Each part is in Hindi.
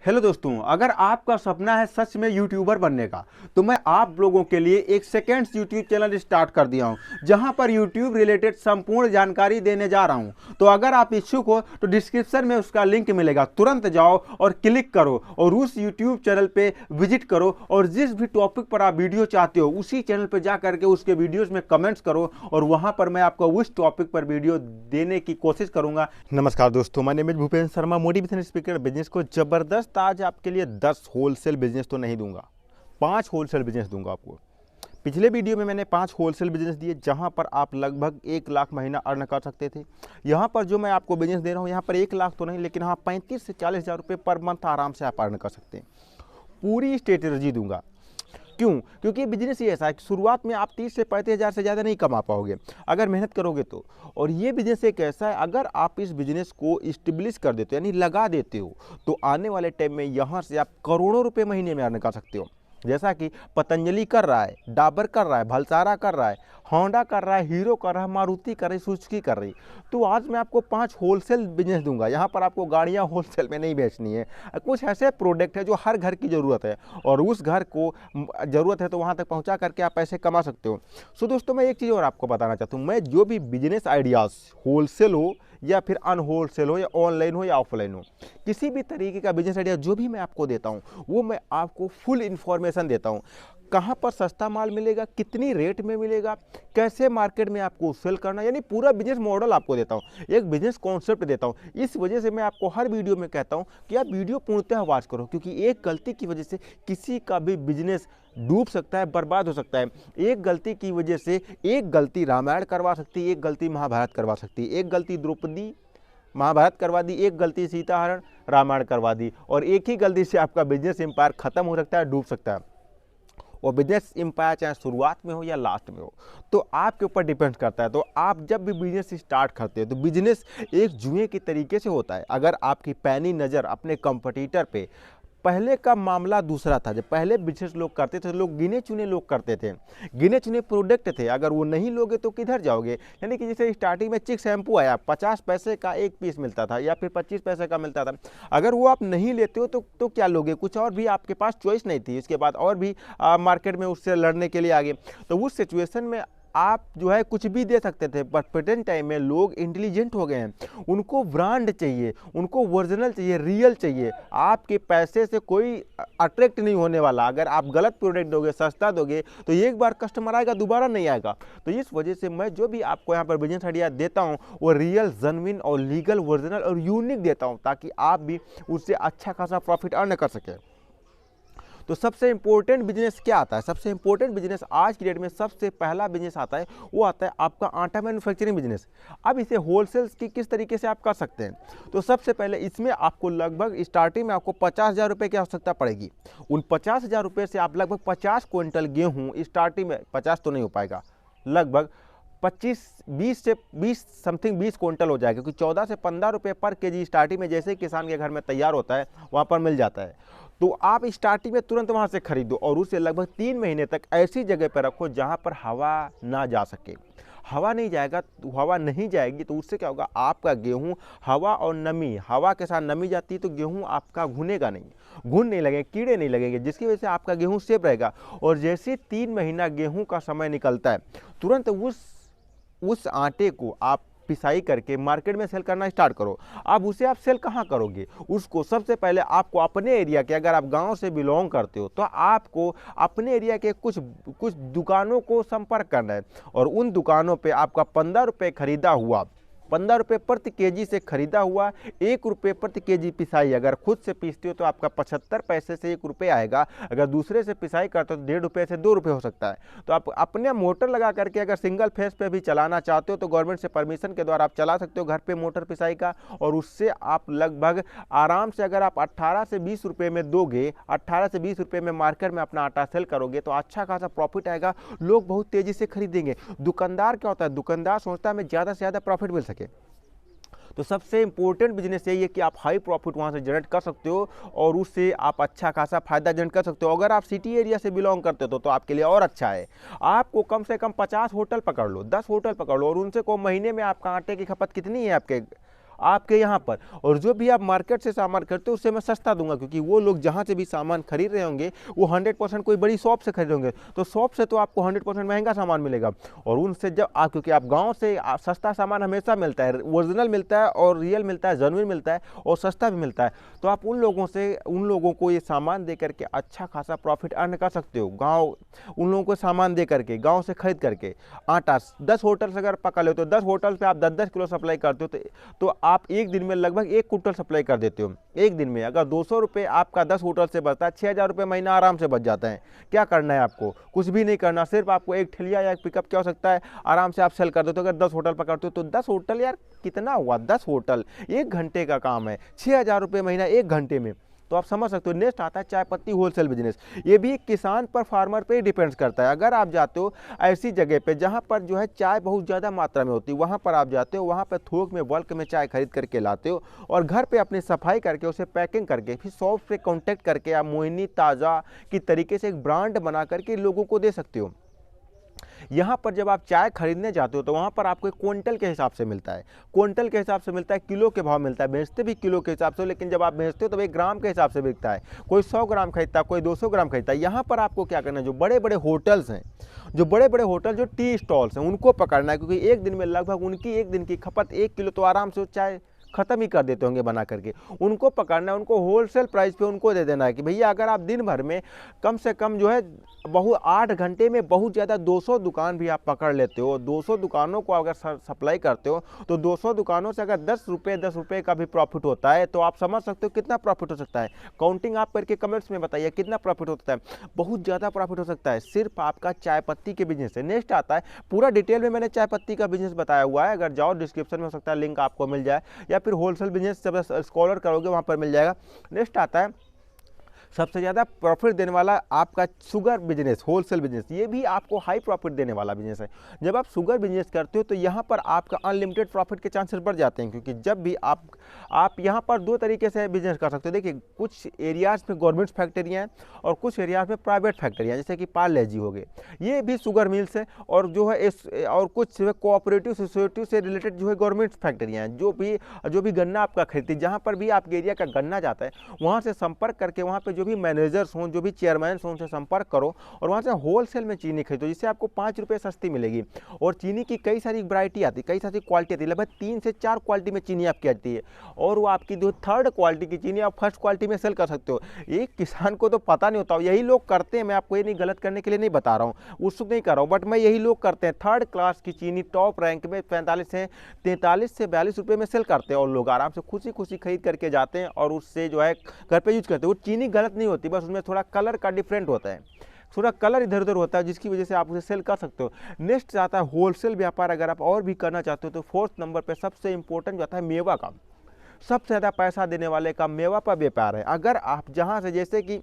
हेलो दोस्तों, अगर आपका सपना है सच में यूट्यूबर बनने का, तो मैं आप लोगों के लिए एक सेकेंड्स यूट्यूब चैनल स्टार्ट कर दिया हूं, जहां पर यूट्यूब रिलेटेड संपूर्ण जानकारी देने जा रहा हूं। तो अगर आप इच्छुक हो तो डिस्क्रिप्शन में उसका लिंक मिलेगा, तुरंत जाओ और क्लिक करो और उस यूट्यूब चैनल पे विजिट करो और जिस भी टॉपिक पर आप वीडियो चाहते हो उसी चैनल पर जा करके उसके वीडियोज में कमेंट्स करो और वहां पर मैं आपको उस टॉपिक पर वीडियो देने की कोशिश करूंगा। नमस्कार दोस्तों, मैं name Bhupendra Sharma, motivation speaker. Business को जबरदस्त आज आपके लिए 10 होलसेल बिजनेस तो नहीं दूंगा, 5 होलसेल बिजनेस दूंगा आपको। पिछले वीडियो में मैंने 5 होलसेल बिजनेस दिए जहां पर आप लगभग 1 लाख महीना अर्न कर सकते थे। यहां पर जो मैं आपको बिजनेस दे रहा हूं, यहां पर 1 लाख तो नहीं, लेकिन हाँ 35 से 40 हज़ार रुपये पर मंथ आराम से आप अर्न कर सकते हैं। पूरी स्ट्रेटेजी दूंगा। क्यों? क्योंकि बिजनेस ही ऐसा है कि शुरुआत में आप 30 से 35 हज़ार से ज़्यादा नहीं कमा पाओगे अगर मेहनत करोगे तो। और ये बिजनेस एक ऐसा है, अगर आप इस बिजनेस को इस्टेब्लिश कर देते हो यानी लगा देते हो, तो आने वाले टाइम में यहाँ से आप करोड़ों रुपए महीने में अर्न कर सकते हो। जैसा कि पतंजलि कर रहा है, डाबर कर रहा है, भलसारा कर रहा है, होंडा कर रहा है, हीरो कर रहा है, मारुति कर रही, सुजुकी कर रही। तो आज मैं आपको 5 होलसेल बिजनेस दूंगा। यहाँ पर आपको गाड़ियाँ होलसेल में नहीं बेचनी है। कुछ ऐसे प्रोडक्ट है जो हर घर की ज़रूरत है और उस घर को ज़रूरत है तो वहाँ तक पहुँचा करके आप पैसे कमा सकते हो। सो दोस्तों, मैं एक चीज़ और आपको बताना चाहता हूँ, मैं जो भी बिजनेस आइडियाज़ होलसेल हो या फिर अनहोलसेल हो या ऑनलाइन हो या ऑफलाइन हो, किसी भी तरीके का बिजनेस आइडिया जो भी मैं आपको देता हूँ वो मैं आपको फुल इन्फॉर्मेशन देता हूँ। कहाँ पर सस्ता माल मिलेगा, कितनी रेट में मिलेगा, कैसे मार्केट में आपको सेल करना, यानी पूरा बिजनेस मॉडल आपको देता हूँ, एक बिजनेस कॉन्सेप्ट देता हूँ। इस वजह से मैं आपको हर वीडियो में कहता हूँ कि आप वीडियो पूर्णतः वॉच करो, क्योंकि एक गलती की वजह से किसी का भी बिजनेस डूब सकता है, बर्बाद हो सकता है। एक गलती की वजह से एक गलती रामायण करवा सकती है, एक गलती महाभारत करवा सकती है। एक गलती द्रौपदी महाभारत करवा दी, एक गलती सीताहरण रामायण करवा दी, और एक ही गलती से आपका बिजनेस एम्पायर खत्म हो सकता है, डूब सकता है। और बिजनेस एम्पायर चाहे शुरुआत में हो या लास्ट में हो, तो आपके ऊपर डिपेंड करता है। तो आप जब भी बिजनेस स्टार्ट करते हो तो बिजनेस एक जुए के तरीके से होता है। अगर आपकी पैनी नज़र अपने कंपटीटर पे, पहले का मामला दूसरा था। जब पहले बिजनेस लोग करते थे, लोग गिने चुने लोग करते थे, गिने चुने प्रोडक्ट थे। अगर वो नहीं लोगे तो किधर जाओगे? यानी कि जैसे स्टार्टिंग में चिक शैम्पू आया, 50 पैसे का एक पीस मिलता था या फिर 25 पैसे का मिलता था। अगर वो आप नहीं लेते हो तो क्या लोगे? कुछ और भी आपके पास चॉइस नहीं थी। इसके बाद और भी मार्केट में उससे लड़ने के लिए आगे। तो उस सिचुएशन में आप जो है कुछ भी दे सकते थे, बट प्रेजेंट टाइम में लोग इंटेलिजेंट हो गए हैं। उनको ब्रांड चाहिए, उनको ओरिजिनल चाहिए, रियल चाहिए। आपके पैसे से कोई अट्रैक्ट नहीं होने वाला। अगर आप गलत प्रोडक्ट दोगे, सस्ता दोगे, तो एक बार कस्टमर आएगा, दोबारा नहीं आएगा। तो इस वजह से मैं जो भी आपको यहाँ पर बिजनेस आइडिया देता हूँ वो रियल, जेन्युइन और लीगल, ओरिजिनल और यूनिक देता हूँ, ताकि आप भी उससे अच्छा खासा प्रॉफिट अर्न कर सकें। तो सबसे इंपॉर्टेंट बिजनेस क्या आता है? सबसे इंपॉर्टेंट बिजनेस आज की डेट में सबसे पहला बिजनेस आता है, वो आता है आपका आटा मैन्युफैक्चरिंग बिजनेस। अब इसे होलसेल की किस तरीके से आप कर सकते हैं? तो सबसे पहले इसमें आपको लगभग स्टार्टिंग में आपको 50,000 रुपये की आवश्यकता पड़ेगी। उन 50,000 रुपये से आप लगभग 50 क्विंटल गेहूँ, स्टार्टिंग में 50 तो नहीं हो पाएगा, लगभग 20 समथिंग 20 क्विंटल हो जाएगा, क्योंकि 14 से 15 रुपये पर केजी स्टार्टिंग में जैसे ही किसान के घर में तैयार होता है वहाँ पर मिल जाता है। तो आप स्टार्टिंग में तुरंत वहाँ से खरीदो और उसे लगभग 3 महीने तक ऐसी जगह पर रखो जहाँ पर हवा ना जा सके। हवा नहीं जाएगा, तो हवा नहीं जाएगी तो उससे क्या होगा? आपका गेहूँ, हवा और नमी, हवा के साथ नमी जाती है तो गेहूँ आपका घुनेगा नहीं, घुन नहीं लगेंगे, कीड़े नहीं लगेंगे, जिसकी वजह से आपका गेहूँ सेफ रहेगा। और जैसे 3 महीना गेहूँ का समय निकलता है, तुरंत उस आटे को आप पिसाई करके मार्केट में सेल करना स्टार्ट करो। अब उसे आप सेल कहाँ करोगे? उसको सबसे पहले आपको अपने एरिया के, अगर आप गांव से बिलोंग करते हो तो आपको अपने एरिया के कुछ दुकानों को संपर्क करना है, और उन दुकानों पे आपका 15 रुपये खरीदा हुआ, 15 रुपये प्रति केजी से खरीदा हुआ 1 रुपये प्रति केजी पिसाई, अगर खुद से पीसते हो तो आपका 75 पैसे से 1 रुपये आएगा। अगर दूसरे से पिसाई करते हो तो 1.5 रुपये से 2 रुपये हो सकता है। तो आप अपने मोटर लगा करके अगर सिंगल फेस पे भी चलाना चाहते हो तो गवर्नमेंट से परमिशन के द्वारा आप चला सकते हो घर पे मोटर पिसाई का, और उससे आप लगभग आराम से, अगर आप 18 से 20 रुपये में दोगे, 18 से 20 रुपये में मार्केट में अपना आटा सेल करोगे तो अच्छा खासा प्रॉफिट आएगा, लोग बहुत तेजी से खरीदेंगे। दुकानदार क्या होता है? दुकानदार सोचता है हमें ज़्यादा से ज़्यादा प्रॉफिट मिल सके। तो सबसे इंपॉर्टेंट बिजनेस यही है कि आप हाई प्रॉफिट वहाँ से जनरेट कर सकते हो और उससे आप अच्छा खासा फायदा जनरेट कर सकते हो। अगर आप सिटी एरिया से बिलोंग करते हो तो आपके लिए और अच्छा है। आपको कम से कम 50 होटल पकड़ लो, 10 होटल पकड़ लो, और उनसे को महीने में आपका आटे की खपत कितनी है आपके आपके यहाँ पर, और जो भी आप मार्केट से सामान खरीदते हो उससे मैं सस्ता दूंगा, क्योंकि वो लोग जहाँ से भी सामान खरीद रहे होंगे वो 100% कोई बड़ी शॉप से खरीद होंगे, तो शॉप से तो आपको 100% महंगा सामान मिलेगा। और उनसे जब आप, क्योंकि आप गाँव से सस्ता सामान हमेशा मिलता है, ओरिजिनल मिलता है और रियल मिलता है, जेन्युइन मिलता है और सस्ता भी मिलता है, तो आप उन लोगों को ये सामान दे करके अच्छा खासा प्रॉफिट अर्न कर सकते हो। गाँव उन लोगों को सामान दे करके, गाँव से खरीद करके आटा 10 होटल से अगर पका ले तो 10 होटल पे आप 10-10 किलो सप्लाई करते हो, तो आप एक दिन में लगभग 1 कुंटल सप्लाई कर देते हो। एक दिन में अगर 200 रुपये आपका 10 होटल से बचता है, 6,000 रुपये महीना आराम से बच जाता है। क्या करना है आपको? कुछ भी नहीं करना, सिर्फ आपको एक ठेलिया या एक पिकअप क्या हो सकता है, आराम से आप सेल कर देते हो। अगर 10 होटल पकड़ते हो तो 10 होटल, यार कितना हुआ 10 होटल, 1 घंटे का काम है, 6,000 रुपये महीना 1 घंटे में। तो आप समझ सकते हो। नेक्स्ट आता है चाय पत्ती होलसेल बिजनेस। ये भी किसान पर, फार्मर पे डिपेंड्स करता है। अगर आप जाते हो ऐसी जगह पे जहाँ पर जो है चाय बहुत ज़्यादा मात्रा में होती है, वहाँ पर आप जाते हो, वहाँ पर थोक में बल्क में चाय खरीद करके लाते हो और घर पे अपनी सफाई करके उसे पैकिंग करके फिर शॉप से कांटेक्ट करके आप मोहिनी ताज़ा की तरीके से एक ब्रांड बना करके लोगों को दे सकते हो। यहाँ पर जब आप चाय खरीदने जाते हो तो वहाँ पर आपको एक क्विंटल के हिसाब से मिलता है, क्विंटल के हिसाब से मिलता है, किलो के भाव मिलता है। बेचते भी किलो के हिसाब से, लेकिन जब आप बेचते हो तो 1 ग्राम के हिसाब से बिकता है। कोई 100 ग्राम खरीदता है, कोई 200 ग्राम खरीदता है। यहाँ पर आपको क्या करना है, जो बड़े बड़े होटल्स हैं, जो बड़े बड़े होटल, जो टी स्टॉल्स हैं, उनको पकड़ना है, क्योंकि एक दिन में लगभग उनकी एक दिन की खपत 1 किलो तो आराम से चाय ख़त्म ही कर देते होंगे बना करके। उनको पकड़ना है, उनको होलसेल प्राइस पे उनको दे देना है कि भैया अगर आप दिन भर में कम से कम जो है 8 घंटे में बहुत ज़्यादा 200 दुकान भी आप पकड़ लेते हो, 200 दुकानों को अगर सप्लाई करते हो तो 200 दुकानों से अगर 10 रुपये का भी प्रॉफिट होता है तो आप समझ सकते हो कितना प्रॉफिट हो सकता है। काउंटिंग आप करके कमेंट्स में बताइए कितना प्रॉफिट हो सकता है। बहुत ज़्यादा प्रॉफिट हो सकता है सिर्फ आपका चाय पत्ती के बिजनेस से। नेक्स्ट आता है, पूरा डिटेल में मैंने चाय पत्ती का बिजनेस बताया हुआ है, अगर जाओ डिस्क्रिप्शन में हो सकता है लिंक आपको मिल जाए, या फिर होलसेल बिजनेस जब स्क्रॉल करोगे वहाँ पर मिल जाएगा। नेक्स्ट आता है सबसे ज़्यादा प्रॉफिट देने वाला आपका शुगर बिजनेस, होलसेल बिजनेस। ये भी आपको हाई प्रॉफिट देने वाला बिजनेस है। जब आप शुगर बिजनेस करते हो तो यहाँ पर आपका अनलिमिटेड प्रॉफिट के चांसेस बढ़ जाते हैं, क्योंकि जब भी आप यहाँ पर 2 तरीके से बिजनेस कर सकते हो। देखिए, कुछ एरियाज़ में गवर्नमेंट फैक्ट्रियाँ हैं और कुछ एरियाज़ में प्राइवेट फैक्ट्रियाँ, जैसे कि पार्ले जी हो गए, ये भी शुगर मिल्स हैं। और जो है और कुछ कोऑपरेटिव सोसाइटी से रिलेटेड जो है गवर्नमेंट फैक्ट्रियाँ हैं, जो भी गन्ना आपका खरीदती है, जहाँ पर भी आपके एरिया का गन्ना जाता है वहाँ से संपर्क करके वहाँ पर जो भी मैनेजर्स हों, जो भी चेयरमैन हों, उनसे संपर्क करो और वहाँ से होलसेल में चीनी खरीदो, जिससे आपको 5 रुपये सस्ती मिलेगी। और चीनी की कई सारी वैरायटी आती है, कई सारी क्वालिटी आती है, लगभग 3 से 4 क्वालिटी में चीनी आपकी आती है। और वो आपकी जो 3rd क्वालिटी की चीनी आप 1st क्वालिटी में सेल कर सकते हो। एक किसान को तो पता नहीं होता, यही लोग करते हैं। मैं आपको ये नहीं गलत करने के लिए नहीं बता रहा हूँ, उत्सुक नहीं कर रहा हूँ, बट मैं यही लोग करते हैं। 3rd क्लास की चीनी टॉप रैंक में 43 से 42 रुपये में सेल करते हैं और लोग आराम से खुशी खुशी खरीद करके जाते हैं और उससे जो है घर पे यूज करते हैं। वो चीनी गलत नहीं होती, बस उसमें थोड़ा कलर का डिफरेंट होता है, थोड़ा कलर इधर उधर होता है, जिसकी वजह से आप उसे सेल कर सकते हो। नेक्स्ट आता है होलसेल व्यापार। अगर आप और भी करना चाहते हो तो 4th नंबर पे सबसे इंपॉर्टेंट जो आता है मेवा का। सबसे ज़्यादा पैसा देने वाले का मेवा पर व्यापार है। अगर आप जहाँ से, जैसे कि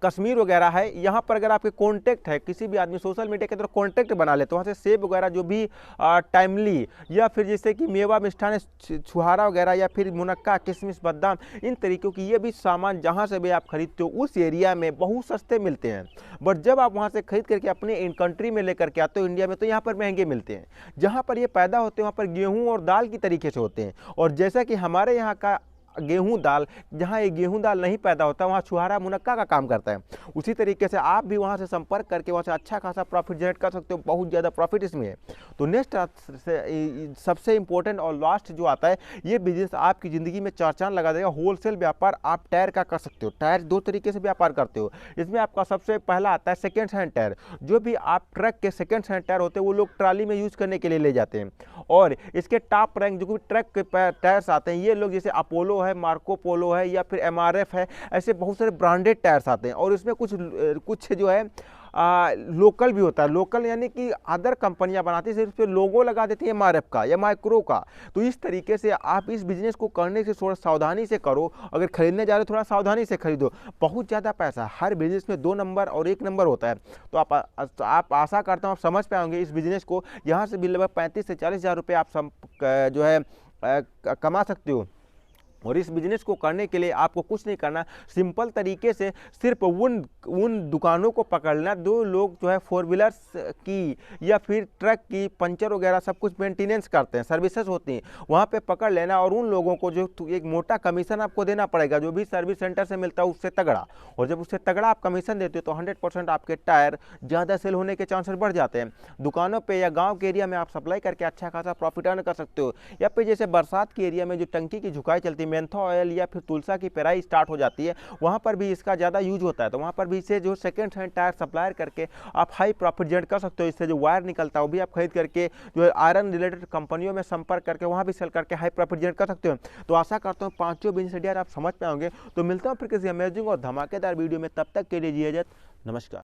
कश्मीर वगैरह है, यहाँ पर अगर आपके कॉन्टैक्ट है, किसी भी आदमी सोशल मीडिया के द्वारा कॉन्टैक्ट बना ले तो वहाँ से सेब वगैरह जो भी टाइमली, या फिर जैसे कि मेवा मिष्ठान छुहारा वगैरह, या फिर मुनक्का, किशमिश, बादाम, इन तरीक़ों की ये भी सामान जहाँ से भी आप खरीदते हो उस एरिया में बहुत सस्ते मिलते हैं। बट जब आप वहाँ से खरीद करके अपने इन कंट्री में लेकर के आते हो इंडिया में, तो यहाँ पर महंगे मिलते हैं। जहाँ पर ये पैदा होते हैं वहाँ पर गेहूँ और दाल की तरीके से होते हैं। और जैसा कि हमारे यहाँ का गेहूं दाल, जहां ये गेहूं दाल नहीं पैदा होता वहां छुहारा मुनक्का का काम करता है। उसी तरीके से आप भी वहां से संपर्क करके वहां से अच्छा खासा प्रॉफिट जनरेट कर सकते हो, बहुत ज़्यादा प्रॉफिट इसमें है। तो नेक्स्ट सबसे इंपॉर्टेंट और लास्ट जो आता है, ये बिजनेस आपकी ज़िंदगी में 4 चांद लगा देगा। होलसेल व्यापार आप टायर का कर सकते हो। टायर 2 तरीके से व्यापार करते हो। इसमें आपका सबसे पहला आता है सेकेंड हैंड टायर। जो भी आप ट्रक के सेकेंड हैंड टायर होते हैं वो लोग ट्राली में यूज़ करने के लिए ले जाते हैं। और इसके टॉप रैंक जो भी ट्रक के टायर्स आते हैं, ये लोग जैसे अपोलो है, मार्को पोलो है, या फिर MRF है, ऐसे बहुत सारे ब्रांडेड टायर्स आते हैं। और इसमें कुछ जो है लोकल भी होता है। लोकल यानी कि अदर कंपनियां बनाती है, सिर्फ पे लोगो लगा देती है MRF का या माइक्रो का। तो इस तरीके से आप इस बिजनेस को करने से थोड़ा सावधानी से करो। अगर खरीदने जा रहे हो थोड़ा सावधानी से खरीदो। बहुत ज़्यादा पैसा, हर बिजनेस में 2 नंबर और 1 नंबर होता है। तो आप आशा करता हूँ आप समझ पाएंगे इस बिजनेस को। यहाँ से भी लगभग 35 से 40 हज़ार रुपये आप जो है कमा सकते हो। और इस बिजनेस को करने के लिए आपको कुछ नहीं करना, सिंपल तरीके से सिर्फ उन दुकानों को पकड़ना जो लोग जो है 4 व्हीलर्स की या फिर ट्रक की पंचर वगैरह सब कुछ मेंटेनेंस करते हैं, सर्विसेज होती हैं, वहाँ पे पकड़ लेना और उन लोगों को जो एक मोटा कमीशन आपको देना पड़ेगा, जो भी सर्विस सेंटर से मिलता है उससे तगड़ा। और जब उससे तगड़ा आप कमीशन देते हो तो 100% आपके टायर ज़्यादा सेल होने के चांसेस बढ़ जाते हैं। दुकानों पर या गाँव के एरिया में आप सप्लाई करके अच्छा खासा प्रॉफिट अर्न कर सकते हो। या फिर जैसे बरसात के एरिया में जो टंकी की झुकाई चलती है, मेंथा ऑयल या फिर तुलसा की पेराई स्टार्ट हो जाती है, वहाँ पर भी इसका ज़्यादा यूज होता है। तो वहाँ पर भी इसे जो सेकंड हैंड टायर सप्लायर करके आप हाई प्रॉफिट जनरेट कर सकते हो। इससे जो वायर निकलता है वो भी आप खरीद करके जो है आयरन रिलेटेड कंपनियों में संपर्क करके वहाँ भी सेल करके हाई प्रॉफिट जनरेट कर सकते हो। तो आशा करता हूँ पांचों बिजनेस आइडिया आप समझ पाओगे। तो मिलता हूँ फिर किसी अमेजिंग और धमाकेदार वीडियो में, तब तक के लिए जी इजाजत, नमस्कार।